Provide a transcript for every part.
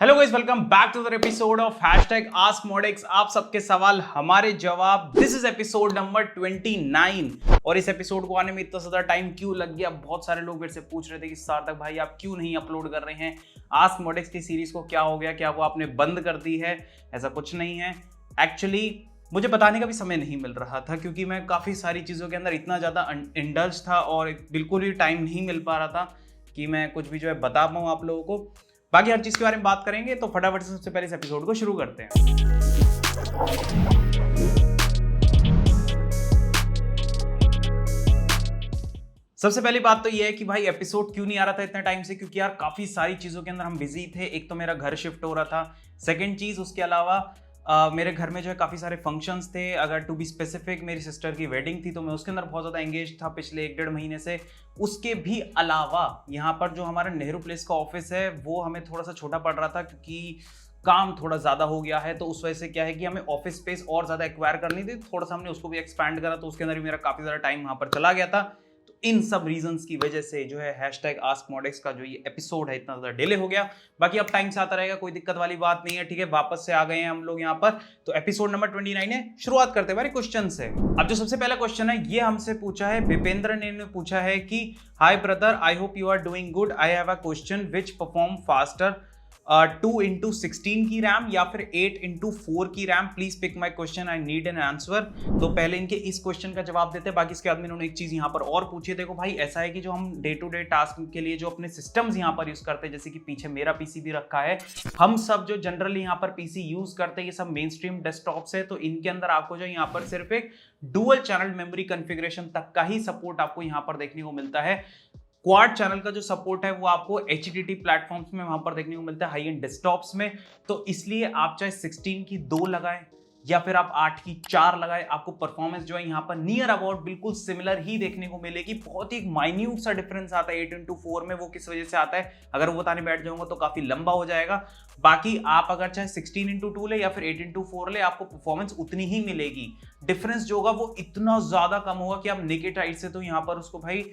Hello guys, welcome back to the episode of #AskModX। आप सबके सवाल हमारे जवाब। दिस इज एपिसोड नंबर 29 और इस एपिसोड को आने में इतना ज्यादा टाइम क्यों लग गया? बहुत सारे लोग मेरे से पूछ रहे थे कि सार्थक भाई आप क्यों नहीं अपलोड कर रहे हैं, AskModX की सीरीज को क्या हो गया, क्या वो आपने बंद कर दी है? ऐसा कुछ नहीं है। एक्चुअली मुझे बताने का भी समय नहीं मिल रहा था क्योंकि मैं काफ़ी सारी चीज़ों के अंदर इतना ज़्यादा इंडल्ज था और बिल्कुल भी टाइम नहीं मिल पा रहा था कि मैं कुछ भी जो है बता पाऊँ आप लोगों को। बाकी हर चीज़ के बारे में बात करेंगे, तो फटाफट से सबसे पहले इस एपिसोड को शुरू करते हैं। सबसे पहली बात तो ये है कि भाई एपिसोड क्यों नहीं आ रहा था इतने टाइम से, क्योंकि यार काफ़ी सारी चीज़ों के अंदर हम बिजी थे। एक तो मेरा घर शिफ्ट हो रहा था, सेकंड चीज़ उसके अलावा मेरे घर में जो है काफ़ी सारे फंक्शंस थे। अगर टू बी स्पेसिफिक मेरी सिस्टर की वेडिंग थी तो मैं उसके अंदर बहुत ज़्यादा एंगेज था पिछले 1-1.5 महीने से। उसके भी अलावा यहाँ पर जो हमारा नेहरू प्लेस का ऑफिस है वो हमें थोड़ा सा छोटा पड़ रहा था क्योंकि काम थोड़ा ज़्यादा हो गया है। तो उस वजह से क्या है कि हमें ऑफिस स्पेस और ज़्यादा एक्वायर करनी थी, थोड़ा सा हमने उसको भी एक्सपैंड करा, तो उसके अंदर भी मेरा काफ़ी ज़्यादा टाइम वहाँ पर चला गया था। तो इन सब रीजंस की वजह से जो है #AskModX का जो ये एपिसोड है इतना ज़्यादा डिले हो गया। बाकी अब टाइम से आता रहेगा, कोई दिक्कत वाली बात नहीं है। ठीक है, वापस से आ गए हैं हम लोग यहाँ पर। तो एपिसोड नंबर 29 है। शुरुआत करते हैं हमारे क्वेश्चन से। अब जो सबसे पहला क्वेश्चन है ये हमसे पूछा है विपेंद्र ने पूछा है कि hi brother, I hope you are doing good. I have a question which perform faster 2x16 की रैम या फिर 8x4 की RAM. Please pick my question, I need an answer. तो पहले इनके इस क्वेश्चन का जवाब देते हैं। बाकी इसके बाद में इन्होंने एक चीज यहाँ पर और पूछी है। देखो भाई, ऐसा है कि जो हम डे टू डे टास्क के लिए जो अपने सिस्टम्स यहाँ पर यूज करते हैं, जैसे कि पीछे मेरा पीसी भी रखा है, हम सब जो जनरली यहाँ पर पीसी यूज करते हैं ये सब मेन स्ट्रीम डेस्कटॉप्स है। तो इनके अंदर आपको जो यहाँ पर सिर्फ एक डुअल चैनल मेमोरी कॉन्फ़िगरेशन तक का ही सपोर्ट आपको यहाँ पर देखने को मिलता है। क्वाड चैनल का जो सपोर्ट है वो आपको HTT प्लेटफॉर्म्स में वहां पर देखने को मिलता है, हाई एंड डेस्कटॉप्स में। तो इसलिए आप चाहे 16 की 2 लगाएं या फिर आप 8 की 4 लगाएं, आपको परफॉर्मेंस जो है यहाँ पर नियर अबाउट बिल्कुल सिमिलर ही देखने को मिलेगी। बहुत ही माइन्यूट सा डिफरेंस आता है 8x4 में। वो किस वजह से आता है, अगर वो बताने बैठ जाऊंगा तो काफी लंबा हो जाएगा। बाकी आप अगर चाहे 16x2 ले या फिर 8x4 ले, आपको परफॉर्मेंस उतनी ही मिलेगी। डिफरेंस जो होगा वो इतना ज्यादा कम होगा कि आप नेकेड आइज से तो यहाँ पर उसको भाई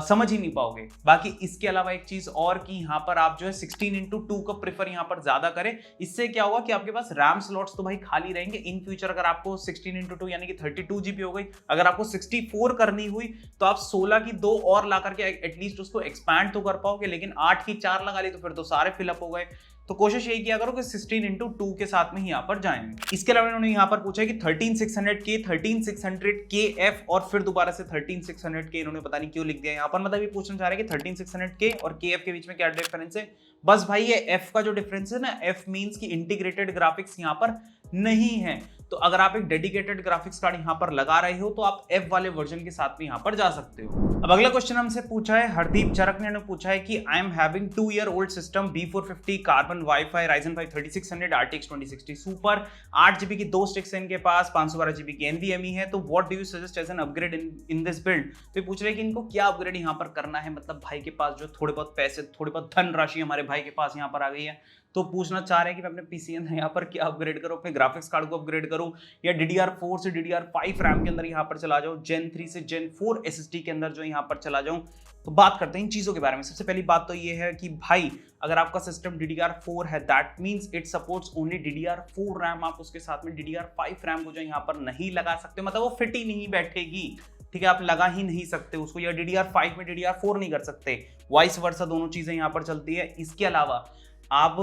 समझ ही नहीं पाओगे। बाकी इसके अलावा एक चीज और कि यहाँ पर आप जो है 16x2 का प्रेफर यहाँ पर ज्यादा करें। इससे क्या होगा कि आपके पास रैम स्लॉट्स तो भाई खाली रहेंगे। इन फ्यूचर अगर आपको 16x2 यानी कि 32 GB हो गई, अगर आपको 64 करनी हुई तो आप 16 की 2 और ला करके एटलीस्ट उसको एक्सपैंड तो कर पाओगे। लेकिन 8 की 4 लगा ली तो फिर तो सारे फिलअप हो गए। तो कोशिश यही किया करो कि 16x2 के साथ में ही यहाँ पर जाएं। इसके अलावा इन्होंने यहाँ पर पूछा है कि 13600K 13600KF और फिर दोबारा से 13600K इन्होंने पता नहीं क्यों लिख दिया यहाँ पर। मतलब ये पूछना चाह रहे हैं कि 13600K और KF के बीच में क्या डिफरेंस है। बस भाई ये F का जो डिफरेंस है ना, F मींस की इंटीग्रेटेड ग्राफिक्स यहाँ पर नहीं है। तो अगर आप एक डेडिकेटेड ग्राफिक्स कार्ड यहाँ पर लगा रहे हो तो आप F वाले वर्जन के साथ में यहाँ पर जा सकते हो। अब अगला क्वेश्चन हमसे पूछा है हरदीप चरक ने पूछा है कि I am having 2-year-old system B450 carbon wifi Ryzen 5 3600 RTX 2060 super, 8 GB की 2 स्टिक्स है इनके पास, 512 GB की NVMe है। तो what do you suggest as an upgrade in this build. तो पूछ रहे हैं कि इनको क्या अपग्रेड यहाँ पर करना है। मतलब भाई के पास जो थोड़े बहुत पैसे, थोड़ी बहुत धन राशि हमारे भाई के पास यहाँ पर आ गई है, तो पूछना चाह रहे हैं कि मैं अपने पीसी यहाँ पर क्या अपग्रेड करूँ, अपने ग्राफिक्स कार्ड को अपग्रेड करूँ या DDR4 से DDR5 रैम के अंदर यहाँ पर चला जाऊँ, Gen 3 से Gen 4 SSD के अंदर जो यहाँ पर चला जाऊँ। तो बात करते हैं इन चीज़ों के बारे में। सबसे पहली बात तो ये है कि भाई अगर आपका सिस्टम DDR4 है, that means it supports only DDR4 RAM. आप उसके साथ में DDR5 रैम को जो यहाँ पर नहीं लगा सकते, मतलब वो फिट ही नहीं बैठेगी। ठीक है, आप लगा ही नहीं सकते उसको, या DDR5 में DDR4 नहीं कर सकते, वाइस वर्सा दोनों चीज़ें यहाँ पर चलती है। इसके अलावा आप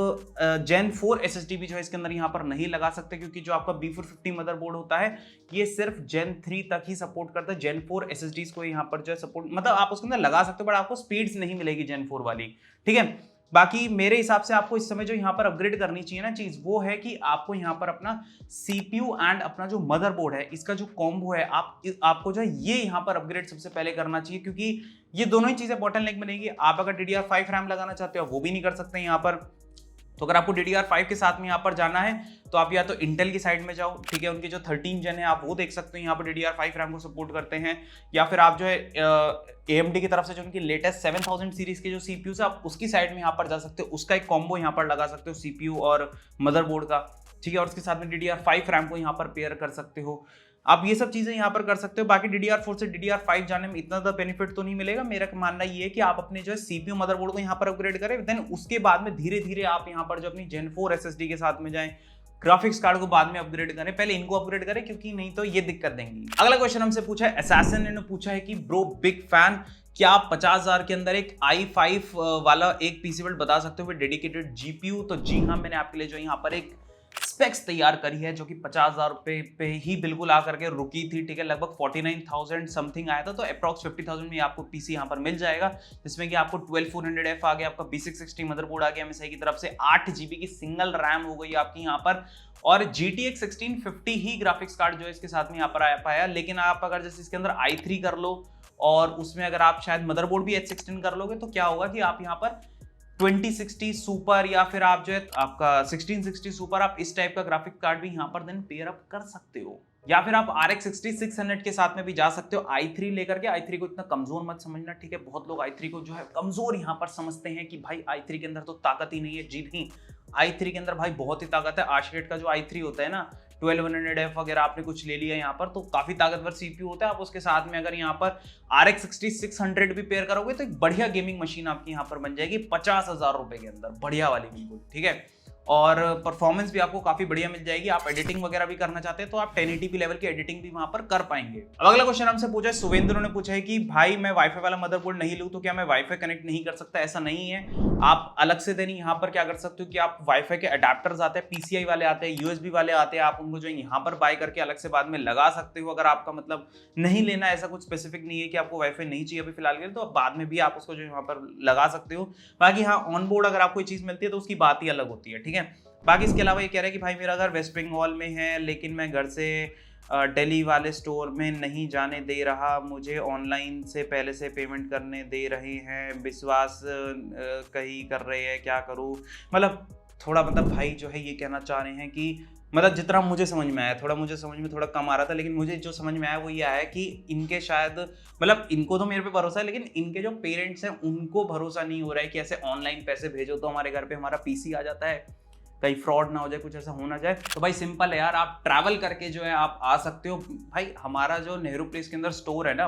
Gen 4 SSD भी जो है इसके अंदर यहाँ पर नहीं लगा सकते, क्योंकि जो आपका B450 मदरबोर्ड होता है ये सिर्फ Gen 3 तक ही सपोर्ट करता है। Gen 4 SSDs को यहाँ पर जो है सपोर्ट, मतलब आप उसके अंदर लगा सकते हो बट आपको स्पीड्स नहीं मिलेगी Gen 4 वाली। ठीक है, बाकी मेरे हिसाब से आपको इस समय जो यहाँ पर अपग्रेड करनी चाहिए ना चीज, वो है कि आपको यहाँ पर अपना CPU एंड अपना जो मदरबोर्ड है इसका जो कॉम्बो है आपको जो है ये यहाँ पर अपग्रेड सबसे पहले करना चाहिए, क्योंकि ये दोनों ही चीजें बॉटलनेक बनेगी। आप अगर DDR5 रैम लगाना चाहते हो वो भी नहीं कर सकते यहाँ पर। तो अगर आपको DDR5 के साथ में यहाँ पर जाना है तो आप या तो इंटेल की साइड में जाओ, ठीक है, उनकी जो 13 जन है आप वो देख सकते हो, यहाँ पर DDR5 रैम को सपोर्ट करते हैं। या फिर आप जो है AMD की तरफ से जो उनकी लेटेस्ट 7000 सीरीज के जो CPUs है आप उसकी साइड में यहाँ पर जा सकते हो, उसका एक कॉम्बो यहाँ पर लगा सकते हो CPU और मदरबोर्ड का। ठीक है, और उसके साथ में DDR5 रैम को यहाँ पर पेयर कर सकते हो। आप ये सब चीजें यहाँ पर कर सकते हो। बाकी DDR4 से DDR5 जाने में इतना ज़्यादा बेनिफिट तो नहीं मिलेगा। मेरा मानना ये है कि आप अपने जो है CPU मदरबोर्ड को यहाँ पर अपग्रेड करें, देन उसके बाद में धीरे धीरे आप यहाँ पर जो अपनी Gen 4 SSD के साथ में जाएं, ग्राफिक्स कार्ड को बाद में अपग्रेड करें, पहले इनको अपग्रेड करें क्योंकि नहीं तो ये दिक्कत देंगी। अगला क्वेश्चन हमसे पूछा है असैसिन ने पूछा है कि ब्रो बिग फैन, क्या आप 50,000 के अंदर एक i5 वाला एक पीसी बिल्ड बता सकते हो विद डेडिकेटेड GPU? तो जी हाँ, मैंने आपके लिए जो यहाँ पर एक स्पेक्स तैयार करी है जो कि 50,000 रुपए पे ही बिल्कुल आकर के रुकी थी, ठीक है। लगभग 49,000 समथिंग आया था, तो अप्रॉक्स 50,000 में आपको पीसी यहाँ पर मिल जाएगा, जिसमें कि आपको 12400F आ गया, आपका B660 मदरबोर्ड आ गया MSI की तरफ से, 8GB की सिंगल रैम हो गई आपकी यहाँ पर, और GTX 1650 ही ग्राफिक्स कार्ड जो है इसके साथ में यहाँ पर आ पाया। लेकिन आप अगर जैसे इसके अंदर i3 कर लो और उसमें अगर आप शायद मदरबोर्ड भी H16 कर लोगे, तो क्या होगा कि आप यहाँ पर 2060 सुपर या फिर आप जो है आपका 1660 सुपर, आप इस टाइप का ग्राफिक कार्ड भी यहाँ पर देन पेयर अप कर सकते हो। या फिर आप RX 6600 के साथ में भी जा सकते हो i3 लेकर के। i3 को इतना कमजोर मत समझना, ठीक है। बहुत लोग i3 को जो है कमजोर यहाँ पर समझते हैं कि भाई i3 के अंदर तो ताकत ही नहीं है। जी नहीं, i3 के अंदर भाई बहुत ही ताकत है। आशकेट का जो i3 होता है ना, 1200F वगैरह आपने कुछ ले लिया यहाँ पर, तो काफी ताकतवर CPU होता है। आप उसके साथ में अगर यहाँ पर RX 6600 भी पेयर करोगे तो एक बढ़िया गेमिंग मशीन आपकी यहाँ पर बन जाएगी 50,000 रुपए के अंदर, बढ़िया वाली बिल्कुल, ठीक है। और परफॉर्मेंस भी आपको काफी बढ़िया मिल जाएगी। आप एडिटिंग वगैरह भी करना चाहते हैं तो आप 1080p लेवल की एडिटिंग भी वहां पर कर पाएंगे। अब अगला क्वेश्चन हमसे पूछा है, सुवेंद्र ने पूछा है कि भाई मैं वाईफाई वाला मदरबोर्ड नहीं लूं तो क्या मैं वाईफाई कनेक्ट नहीं कर सकता? ऐसा नहीं है, आप अलग से देनी यहाँ पर क्या कर सकते हो कि आप वाईफाई के अडेप्टर्स आते हैं, PCI वाले आते हैं, USB वाले आते हैं, आप उनको जो यहाँ पर बाय करके अलग से बाद में लगा सकते हो। अगर आपका मतलब नहीं लेना, ऐसा कुछ स्पेसिफिक नहीं है कि आपको वाईफाई नहीं चाहिए अभी फिलहाल के लिए, तो बाद में भी आप उसको जो यहाँ पर लगा सकते हो। बाकी हाँ, ऑन बोर्ड अगर आपको चीज मिलती है तो उसकी बात ही अलग होती है, ठीक है। बाकी इसके अलावा ये कह रहा है कि भाई मेरा घर वेस्ट बंगाल में है लेकिन मैं घर से दिल्ली वाले स्टोर में नहीं जाने दे रहा, मुझे ऑनलाइन से पहले से पेमेंट करने दे रहे हैं, विश्वास कहीं कर रहे हैं, क्या करूं? मतलब थोड़ा मतलब भाई जो है ये कहना चाह रहे हैं कि मतलब जितना मुझे समझ में आया, थोड़ा मुझे समझ में थोड़ा कम आ रहा था, लेकिन मुझे जो समझ में आया वो ये आया कि इनके शायद मतलब इनको तो मेरे पे भरोसा है, लेकिन इनके जो पेरेंट्स हैं उनको भरोसा नहीं हो रहा है कि ऐसे ऑनलाइन पैसे भेजो तो हमारे घर पे हमारा पीसी आ जाता है, कहीं फ्रॉड ना हो जाए, कुछ ऐसा हो ना जाए। तो भाई सिंपल है यार, आप ट्रैवल करके जो है आप आ सकते हो। भाई हमारा जो नेहरू प्लेस के अंदर स्टोर है ना,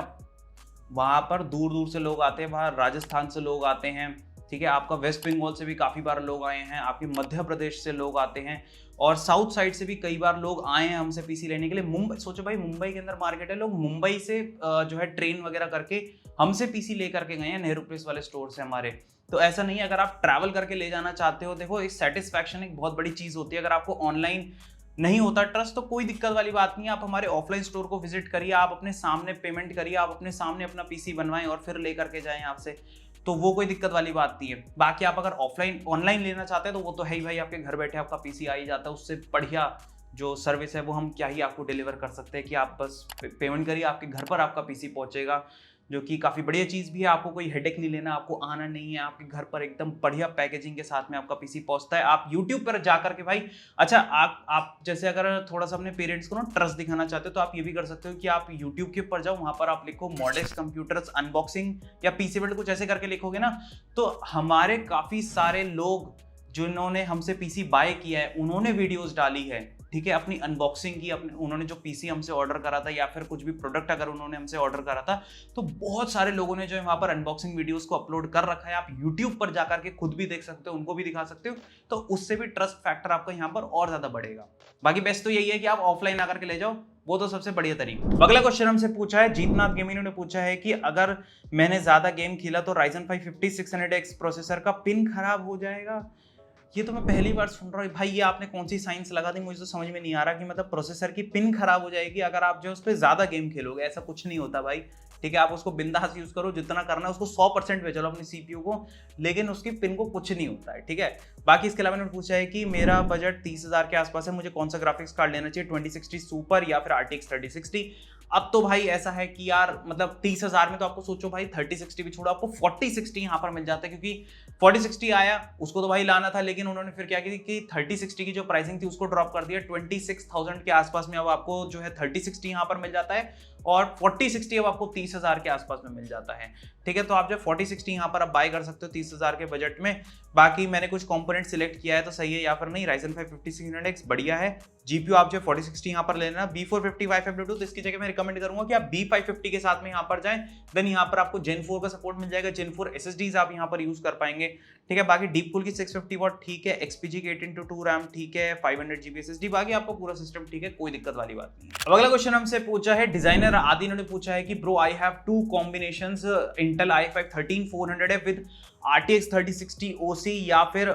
वहाँ पर दूर दूर से लोग आते हैं, वहाँ राजस्थान से लोग आते हैं, ठीक है। आपका वेस्ट बंगाल से भी काफ़ी बार लोग आए हैं, आपके मध्य प्रदेश से लोग आते हैं, और साउथ साइड से भी कई बार लोग आए हैं हमसे पीसी लेने के लिए। मुंबई, सोचो भाई मुंबई के अंदर मार्केट है, लोग मुंबई से जो है ट्रेन वगैरह करके हमसे पीसी ले करके गए हैं नेहरू प्लेस वाले स्टोर से हमारे। तो ऐसा नहीं है, अगर आप ट्रैवल करके ले जाना चाहते हो, देखो इस सेटिस्फैक्शन एक बहुत बड़ी चीज़ होती है। अगर आपको ऑनलाइन नहीं होता ट्रस्ट तो कोई दिक्कत वाली बात नहीं है, आप हमारे ऑफलाइन स्टोर को विजिट करिए, आप अपने सामने पेमेंट करिए, आप अपने सामने अपना पीसी बनवाएं और फिर ले करके जाएं आपसे, तो वो कोई दिक्कत वाली बात नहीं है। बाकी आप अगर ऑफलाइन ऑनलाइन लेना चाहते हैं तो वो तो है ही भाई, आपके घर बैठे आपका पीसी आ ही जाता है। उससे बढ़िया जो सर्विस है वो हम क्या ही आपको डिलीवर कर सकते हैं कि आप बस पेमेंट करिए, आपके घर पर आपका पीसी पहुंचेगा, जो कि काफ़ी बढ़िया चीज़ भी है। आपको कोई हेडेक नहीं लेना, आपको आना नहीं है, आपके घर पर एकदम बढ़िया पैकेजिंग के साथ में आपका पीसी पहुंचता है। आप यूट्यूब पर जाकर के भाई, अच्छा आप जैसे अगर थोड़ा सा अपने पेरेंट्स को ना ट्रस्ट दिखाना चाहते हो तो आप ये भी कर सकते हो कि आप यूट्यूब के ऊपर जाओ, वहाँ पर आप लिखो मॉडेक्स कंप्यूटर्स अनबॉक्सिंग या पीसी बिल्ड, कुछ ऐसे करके लिखोगे ना, तो हमारे काफ़ी सारे लोग जिन्होंने हमसे पीसी बाय किया है उन्होंने वीडियोज़ डाली है, ठीक है, अपनी अनबॉक्सिंग की, अपने उन्होंने जो पीसी हमसे ऑर्डर करा था या फिर कुछ भी प्रोडक्ट अगर उन्होंने हमसे ऑर्डर करा था, तो बहुत सारे लोगों ने जो है वहाँ पर अनबॉक्सिंग वीडियोस को अपलोड कर रखा है। आप यूट्यूब पर जाकर के खुद भी देख सकते हो, उनको भी दिखा सकते हो, तो उससे भी ट्रस्ट फैक्टर आपका यहाँ पर और ज़्यादा बढ़ेगा। बाकी बेस्ट तो यही है कि आप ऑफलाइन आकर के ले जाओ, वो तो सबसे बढ़िया तरीका। अगला क्वेश्चन हमसे पूछा है, जीतनाथ गेमिंग ने पूछा है कि अगर मैंने ज़्यादा गेम खेला तो Ryzen 5 5600X प्रोसेसर का पिन खराब हो जाएगा? ये तो मैं पहली बार सुन रहा हूँ भाई, ये आपने कौन सी साइंस लगा दी, मुझे तो समझ में नहीं आ रहा कि मतलब प्रोसेसर की पिन खराब हो जाएगी अगर आप जो उस पर ज़्यादा गेम खेलोगे। ऐसा कुछ नहीं होता भाई, ठीक है। आप उसको बिंदास यूज़ करो, जितना करना है उसको 100% पे चलो अपनी CPU को, लेकिन उसकी पिन को कुछ नहीं होता है, ठीक है। बाकी इसके अलावा मैंने पूछा है कि मेरा बजट 30,000 के आसपास है, मुझे कौन सा ग्राफिक्स कार्ड लेना चाहिए, 2060 सुपर या फिर RTX 3060? अब तो भाई ऐसा है कि यार मतलब 30,000 में तो आपको सोचो भाई 3060 भी छोड़ो, आपको 4060 यहाँ पर मिल जाता है, क्योंकि 4060 आया, उसको तो भाई लाना था, लेकिन उन्होंने फिर क्या की कि 3060 की जो प्राइसिंग थी उसको ड्रॉप कर दिया 26,000 के आसपास में। अब आपको जो है 3060 यहाँ पर मिल जाता है और 4060 अब आपको 30,000 के आसपास में मिल जाता है। ठीक है, तो आप जो 4060 यहाँ पर आप बाय कर सकते हो 30,000 के बजट में। बाकी मैंने कुछ कंपोनेंट सिलेक्ट किया है तो सही है या फिर नहीं। Ryzen 5 5600X बढ़िया है। जीपीयू आप जो 4060 यहाँ पर लेना, B450 वाईफाई ब्लूटूथ, इसकी जगह मैं रिकमेंड करूंगा कि आप B550 के साथ में यहाँ पर जाएं। देन यहाँ पर आपको Gen 4 का सपोर्ट मिल जाएगा, Gen 4 SSDs आप यहाँ पर यूज कर पाएंगे। ठीक है, बाकी डीप कूल की 650 वॉट ठीक है, XPG की 18:2 रैम ठीक है, 500 GB SSD, बाकी आपको पूरा सिस्टम ठीक है, कोई दिक्कत वाली बात नहीं है। अब अगला क्वेश्चन हमसे पूछा है डिजाइनर आदि ने पूछा है कि bro I have two combinations Intel i5 13400 with RTX 3060 OC या फिर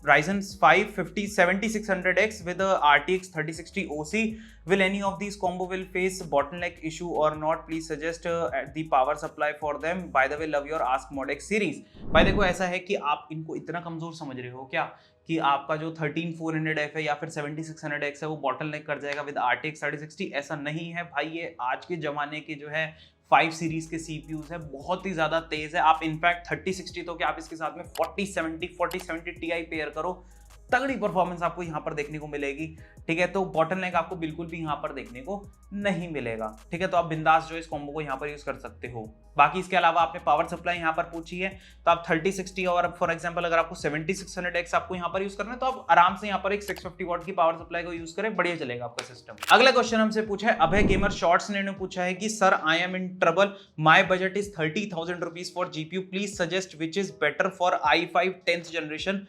Ryzen 5 7600X with RTX 3060 OC. Will any of these combo will face bottleneck issue or not? Please suggest the power supply for them. By the way, love your Ask Modex series. भाई देखो ऐसा है कि आप इनको इतना कमजोर समझ रहे हो क्या कि आपका जो 13400F है या फिर 7600X है वो बॉटलनेक कर जाएगा विद RTX 3060? ऐसा नहीं है भाई, ये आज के जमाने के जो है 5 सीरीज के CPUs है, बहुत ही ज्यादा तेज है। आप इनफैक्ट 3060 तो क्या आप इसके साथ में 4070 Ti पेयर करो, तगड़ी परफॉर्मेंस आपको यहाँ पर देखने को मिलेगी। ठीक है, तो बॉटलनेक आपको बिल्कुल भी यहाँ पर देखने को नहीं मिलेगा। ठीक है, तो आप बिंदास जो इस कॉम्बो को यहाँ पर यूज कर सकते हो। बाकी इसके अलावा आपने पावर सप्लाई यहाँ पर पूछी है, तो आप 3060 और फॉर एग्जांपल अगर आपको 7600X आपको यहाँ पर यूज करना है तो आप आराम से यहाँ पर एक 650 वॉट की पावर सप्लाई को यूज करें, बढ़िया चलेगा आपका सिस्टम। अगला क्वेश्चन हमसे पूछा है अभय गेमर शॉर्ट्स ने पूछा है कि sir I am in trouble, my budget is 30,000 rupees for GPU, please suggest which is better for i5 10th generation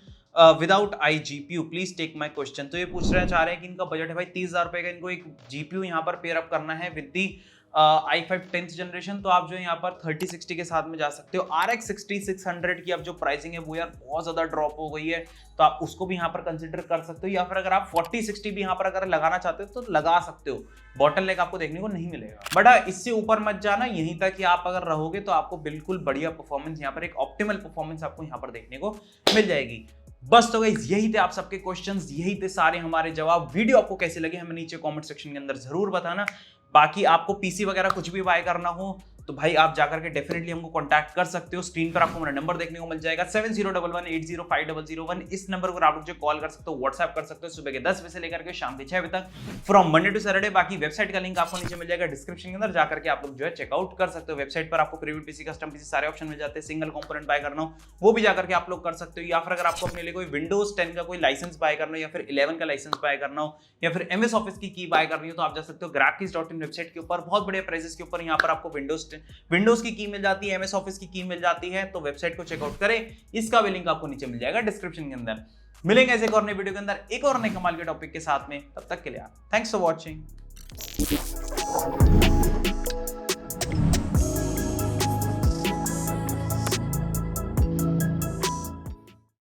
without iGPU, please take my question. तो ये पूछना चाह रहे हैं कि इनका बजट है भाई 30,000 रुपए का, इनको एक GPU यहाँ पर पेयर अप करना है with the i5 10th generation. तो आप जो यहाँ पर 3060 के साथ में जा सकते हो। RX 6600 की अब जो प्राइसिंग है वो यार बहुत ज्यादा ड्रॉप हो गई है, तो आप उसको भी यहाँ पर कंसिडर कर सकते हो, या फिर अगर आप 4060 भी यहाँ पर अगर लगाना चाहते हो तो लगा सकते हो, बॉटलनेक आपको देखने को नहीं मिलेगा। बट इससे ऊपर मत जाना, यहीं तक कि आप अगर रहोगे तो आपको बिल्कुल बढ़िया परफॉर्मेंस यहाँ पर, एक ऑप्टिमल परफॉर्मेंस आपको यहाँ पर देखने को मिल जाएगी। बस तो गाइस यही थे आप सबके क्वेश्चंस, यही थे सारे हमारे जवाब। वीडियो आपको कैसे लगे हमें नीचे कमेंट सेक्शन के अंदर जरूर बताना। बाकी आपको पीसी वगैरह कुछ भी बाय करना हो तो भाई आप जाकर के डेफिनेटली हमको कांटेक्ट कर सकते हो। स्क्रीन पर आपको मेरा नंबर देखने को मिल जाएगा 7011805001। इस नंबर पर आप लोग जो कॉल कर सकते हो, व्हाट्सएप कर सकते हो सुबह के 10 बजे से लेकर के शाम के 6 बजे तक, फ्रॉम मंडे टू सैटरडे। बाकी वेबसाइट का लिंक आपको नीचे मिल जाएगा डिस्क्रिप्शन के अंदर, जाकर के आप लोग जो है चेकआउट कर सकते हो। वेबसाइट पर आपको प्रीव्यू पीसी, कस्टम पीसी सारे ऑप्शन मिल जाते हैं। सिंगल कंपोनेंट बाय करना हो वो भी जाकर के आप लोग कर सकते हो, या फिर अगर आपको अपने लिए कोई विंडोज 10 का कोई लाइसेंस बाय करना हो या फिर 11 का लाइसेंस बाय करना हो या फिर MS ऑफिस की की बाय करनी हो तो आप जा सकते हो grapkeys.in वेबसाइट के ऊपर। बहुत बड़े प्राइसेस के ऊपर यहाँ पर आपको विंडोज की मिल जाती है, MS ऑफिस की मिल जाती है, तो वेबसाइट को चेकआउट करें। इसका भी लिंक आपको नीचे मिल जाएगा डिस्क्रिप्शन के अंदर। मिलेंगे ऐसे एक और नए वीडियो के अंदर एक और नए कमाल के टॉपिक के साथ में, तब तक के लिए थैंक्स फॉर वॉचिंग।